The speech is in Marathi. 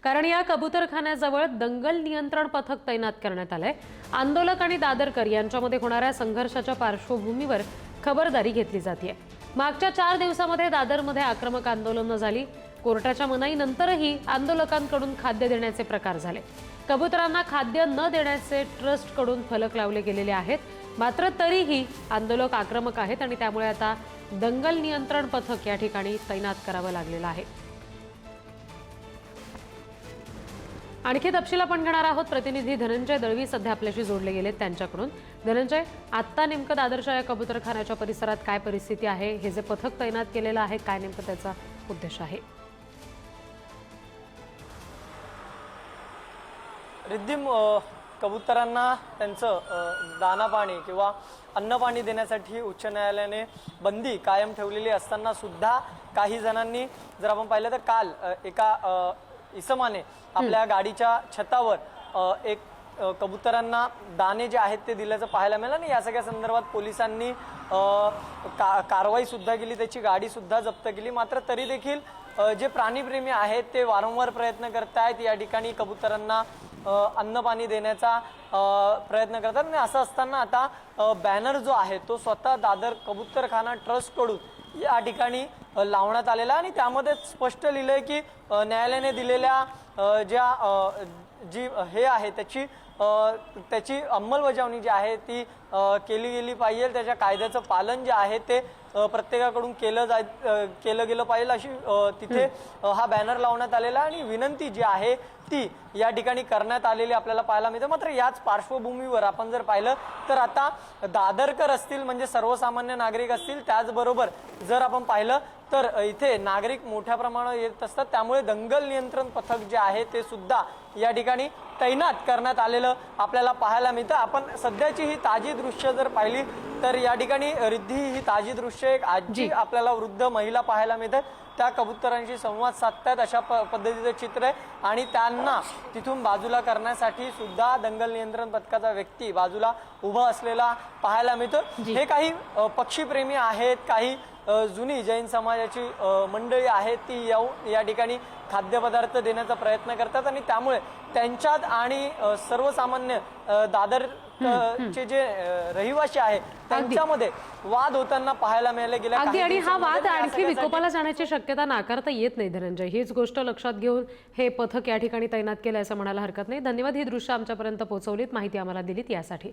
कारण या कबूतरखान्याजवळ दंगल नियंत्रण पथक तैनात करण्यात आलंय। आंदोलक आणि दादरकर यांच्यामध्ये होणाऱ्या संघर्षाच्या पार्श्वभूमीवर खबरदारी घेतली जाते। मागच्या 4 दिवसांमध्ये दादरमध्ये आक्रमक आंदोलनं झाली। कोर्टाच्या मनाईनंतरही आंदोलकांकडून खाद्य देण्याचे प्रकार झाले। कबूतरांना खाद्य न देण्याचे ट्रस्टकडून फलक लावले गेलेले आहेत। मात्र तरीही आंदोलक आक्रमक आहेत आणि त्यामुळे आता दंगल नियंत्रण पथक या ठिकाणी तैनात करावं लागलेलं आहे। आणखी तपशील आपण घेणार आहोत। प्रतिनिधी धनंजय दळवी सध्या आपल्याशी जोडले गेलेत त्यांच्याकडून। धनंजय, आता नेमकं दादरच्या या कबूतरखान्याच्या परिसरात काय परिस्थिती आहे? हे जे पथक तैनात केलेलं आहे, काय नेमकं त्याचा उद्देश आहे? रिद्धिम, कबुतरांना त्यांचं दाना पाणी किंवा अन्न पाणी देण्यासाठी उच्च न्यायालयाने बंदी कायम ठेवलेली असताना सुद्धा काही जणांनी, जर आपण पाहिलं तर काल एका इसमाने आपल्या गाडीच्या छतावर एक कबुतरांना दाणे जे आहेत ते दिल्याचं पाहायला मिळालं आणि या सगळ्या संदर्भात पोलिसांनी कारवाई सुद्धा केली, त्याची गाडी सुद्धा जप्त केली। मात्र तरी देखील जे प्राणीप्रेमी आहेत ते वारंवार प्रयत्न करतायत या ठिकाणी कबुतरांना अन्न पाणी देण्याचा प्रयत्न करतात। आणि असं असताना आता बॅनर जो आहे तो स्वतः दादर कबूतरखाना ट्रस्टकडून या ठिकाणी लावण्यात आलेला आणि त्यामध्ये स्पष्ट लिहिलंय की न्यायालयाने दिलेल्या जी हे आहे त्याची अंमलबजावणी जी आहे ती केली गेली पाहिजे। त्याच्या कायद्याचं पालन जे आहे ते प्रत्येकाकडून केलं गेलं पाहिजे अशी तिथे हा बॅनर लावण्यात आलेला आणि विनंती जी आहे ती या ठिकाणी करण्यात आलेली आपल्याला पाहायला मिळते। मात्र याच पार्श्वभूमीवर आपण जर पाहिलं तर आता दादरकर असतील म्हणजे सर्वसामान्य नागरिक असतील, त्याचबरोबर जर आपण पाहिलं तर इथे नागरिक मोठ्या प्रमाणावर येत असतात, त्यामुळे दंगल नियंत्रण पथक जे आहे ते सुद्धा या ठिकाणी तैनात करण्यात आलेलं आपल्याला पाहायला मिळतं। आपण सध्याची ही ताजी दृश्य जर पाहिली तर या ठिकाणी रिद्धी ही ताजी दृश्य एक आजी आपल्याला वृद्ध महिला पाहायला मिळतात, त्या कबुतरांशी संवाद साधतात अशा पद्धतीचं चित्र आहे आणि त्यांना तिथून बाजूला करण्यासाठी सुद्धा दंगल नियंत्रण पथकाचा व्यक्ती बाजूला उभा असलेला पाहायला मिळतो। हे काही पक्षीप्रेमी आहेत, काही जुनी जैन समाजाची मंडळी आहेत, ती या ठिकाणी खाद्यपदार्थ देण्याचा प्रयत्न करतात आणि त्यामुळे त्यांच्यात आणि सर्वसामान्य दादरचे जे रहिवासी आहेत त्यांच्यामध्ये वाद होताना पाहायला मिळाले गेल्या अगदी। आणि हा वाद आणखी विकोपाला जाण्याची शक्यता नाकारता येत नाही धनंजय। हीच गोष्ट लक्षात घेऊन हे पथक या ठिकाणी तैनात केलं असं म्हणायला हरकत नाही। धन्यवाद, ही दृश्य आमच्यापर्यंत पोहोचवलीत, माहिती आम्हाला दिलीत यासाठी।